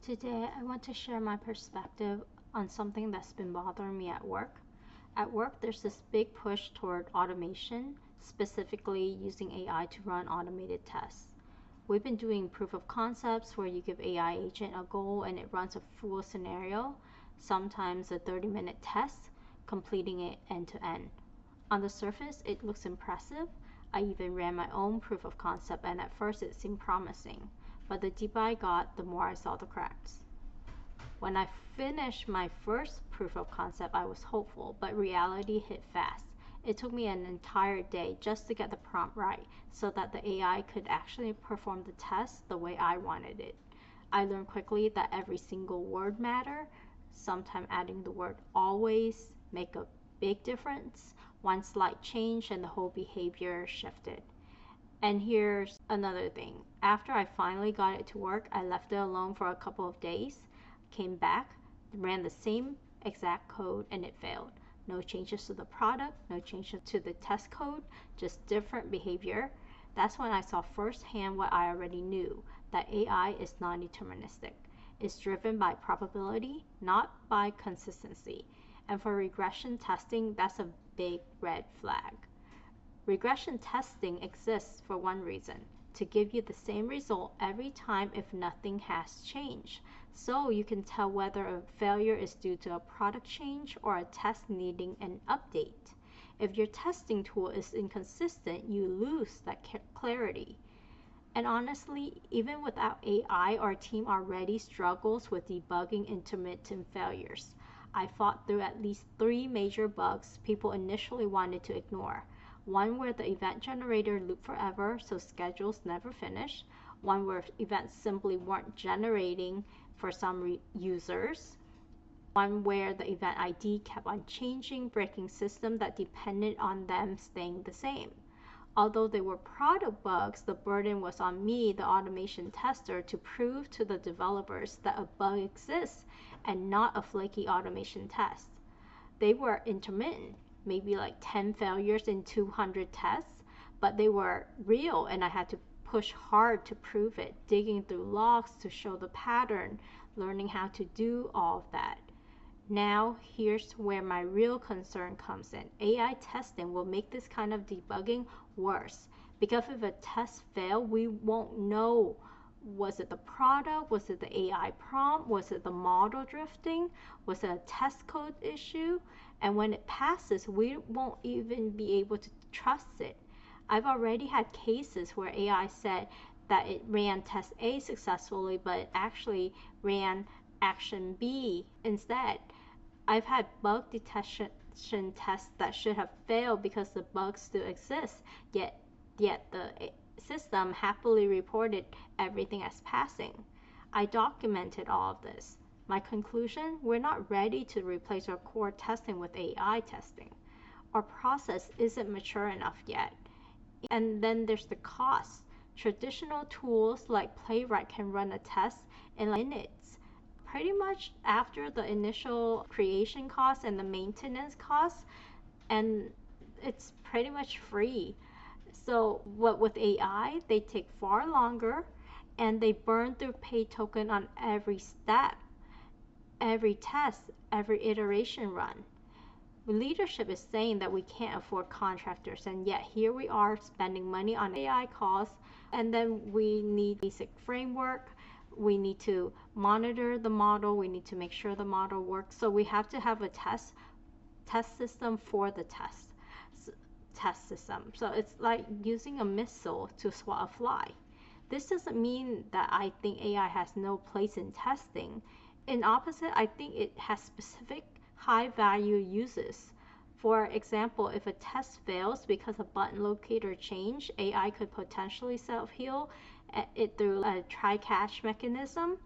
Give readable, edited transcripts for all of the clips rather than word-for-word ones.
Today, I want to share my perspective on something that's been bothering me at work. At work, there's this big push toward automation, specifically using AI to run automated tests. We've been doing proof of concepts where you give AI agent a goal and it runs a full scenario, sometimes a 30-minute test, completing it end to end. On the surface, it looks impressive. I even ran my own proof of concept, and at first it seemed promising. But the deeper I got, the more I saw the cracks. When I finished my first proof of concept, I was hopeful, but reality hit fast. It took me an entire day just to get the prompt right so that the AI could actually perform the test the way I wanted it. I learned quickly that every single word mattered. Sometimes adding the word always make a big difference. One slight change and the whole behavior shifted. And here's another thing. After I finally got it to work, I left it alone for a couple of days, came back, ran the same exact code, and it failed. No changes to the product, no changes to the test code, just different behavior. That's when I saw firsthand what I already knew, that AI is non-deterministic. It's driven by probability, not by consistency. And for regression testing, that's a big red flag. Regression testing exists for one reason, to give you the same result every time if nothing has changed. So you can tell whether a failure is due to a product change or a test needing an update. If your testing tool is inconsistent, you lose that clarity. And honestly, even without AI, our team already struggles with debugging intermittent failures. I fought through at least 3 major bugs people initially wanted to ignore. One where the event generator looped forever, so schedules never finished. One where events simply weren't generating for some users. One where the event ID kept on changing, breaking systems that depended on them staying the same. Although they were product bugs, the burden was on me, the automation tester, to prove to the developers that a bug exists and not a flaky automation test. They were intermittent, maybe like 10 failures in 200 tests, but they were real and I had to push hard to prove it, digging through logs to show the pattern, learning how to do all of that. Now, here's where my real concern comes in. AI testing will make this kind of debugging worse because if a test fails, we won't know, was it the product, was it the AI prompt, was it the model drifting, was it a test code issue? And when it passes, we won't even be able to trust it. I've already had cases where AI said that it ran test A successfully, but it actually ran action B instead. I've had bug detection tests that should have failed because the bugs still exist, yet the system happily reported everything as passing. I documented all of this. My conclusion, we're not ready to replace our core testing with AI testing. Our process isn't mature enough yet. And then there's the cost. Traditional tools like Playwright can run a test in minutes. Pretty much after the initial creation cost and the maintenance cost, and it's pretty much free. So what with AI, they take far longer and they burn through paid token on every step, every test, every iteration run. Leadership is saying that we can't afford contractors, and yet here we are spending money on AI costs, and then we need basic framework. We need to monitor the model. We need to make sure the model works. So we have to have a test system for the test system. So it's like using a missile to swat a fly. This doesn't mean that I think AI has no place in testing. In opposite, I think it has specific high value uses. For example, if a test fails because a button locator changed, AI could potentially self-heal it through a try-catch mechanism.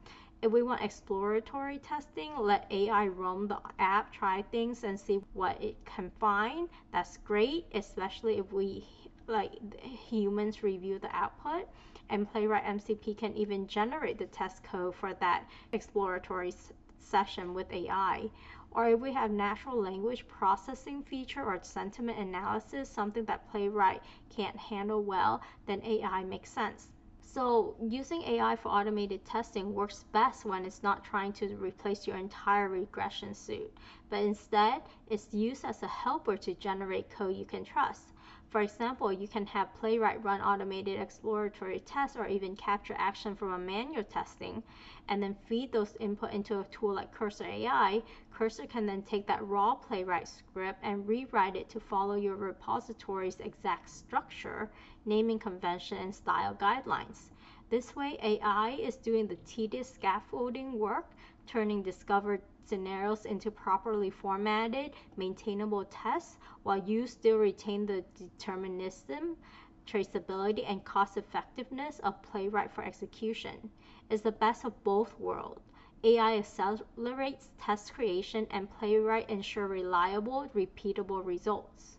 If we want exploratory testing, let AI roam the app, try things, and see what it can find. That's great, especially if we like humans review the output. And Playwright MCP can even generate the test code for that exploratory session with AI. Or if we have natural language processing feature or sentiment analysis, something that Playwright can't handle well, then AI makes sense. So, using AI for automated testing works best when it's not trying to replace your entire regression suite, but instead, it's used as a helper to generate code you can trust. For example, you can have Playwright run automated exploratory tests or even capture action from a manual testing, and then feed those input into a tool like Cursor AI. Cursor can then take that raw Playwright script and rewrite it to follow your repository's exact structure, naming convention, and style guidelines. This way, AI is doing the tedious scaffolding work, turning discovered scenarios into properly formatted, maintainable tests, while you still retain the determinism, traceability, and cost effectiveness of Playwright for execution. It's the best of both worlds. AI accelerates test creation, and Playwright ensure reliable, repeatable results.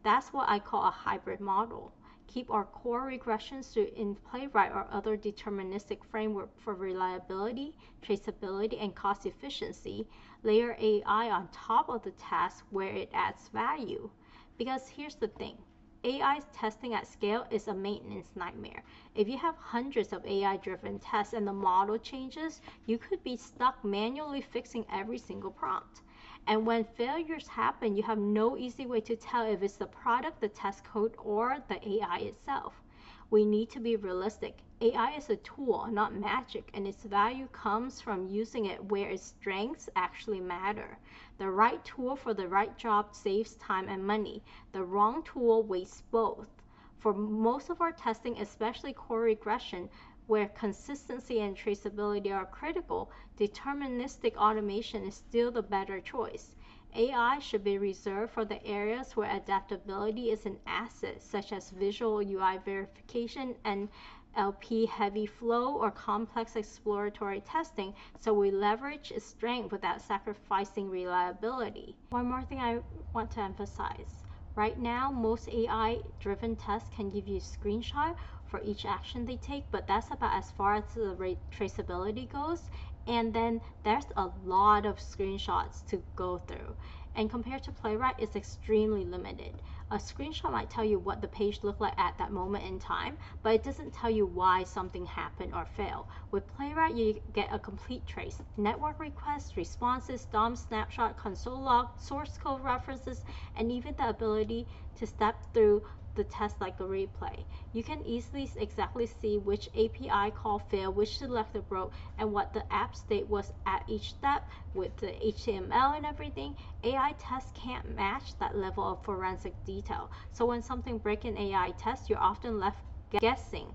That's what I call a hybrid model. Keep our core regression suite in Playwright or other deterministic framework for reliability, traceability, and cost efficiency. Layer AI on top of the task where it adds value. Because here's the thing. AI testing at scale is a maintenance nightmare. If you have hundreds of AI driven tests and the model changes, you could be stuck manually fixing every single prompt. And when failures happen, you have no easy way to tell if it's the product, the test code, or the AI itself. We need to be realistic. AI is a tool, not magic, and its value comes from using it where its strengths actually matter. The right tool for the right job saves time and money. The wrong tool wastes both. For most of our testing, especially core regression, where consistency and traceability are critical, deterministic automation is still the better choice. AI should be reserved for the areas where adaptability is an asset, such as visual UI verification and LP heavy flow or complex exploratory testing, so we leverage its strength without sacrificing reliability. One more thing I want to emphasize. Right now, most AI driven tests can give you a screenshot for each action they take, but that's about as far as the traceability goes. And then there's a lot of screenshots to go through. And compared to Playwright, it's extremely limited. A screenshot might tell you what the page looked like at that moment in time, but it doesn't tell you why something happened or failed. With Playwright, you get a complete trace. Network requests, responses, DOM snapshot, console log, source code references, and even the ability to step through the test like a replay. You can easily exactly see which API call failed, which selector broke, and what the app state was at each step with the HTML and everything. AI tests can't match that level of forensic detail. So when something breaks in AI test, you're often left guessing.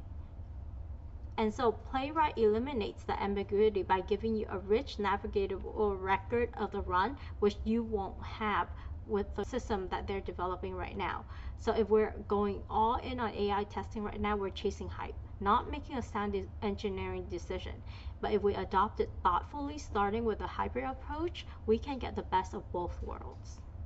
And so Playwright eliminates the ambiguity by giving you a rich navigatable record of the run, which you won't have with the system that they're developing right now. So if we're going all in on AI testing right now, we're chasing hype, not making a sound engineering decision. But if we adopt it thoughtfully, starting with a hybrid approach, we can get the best of both worlds.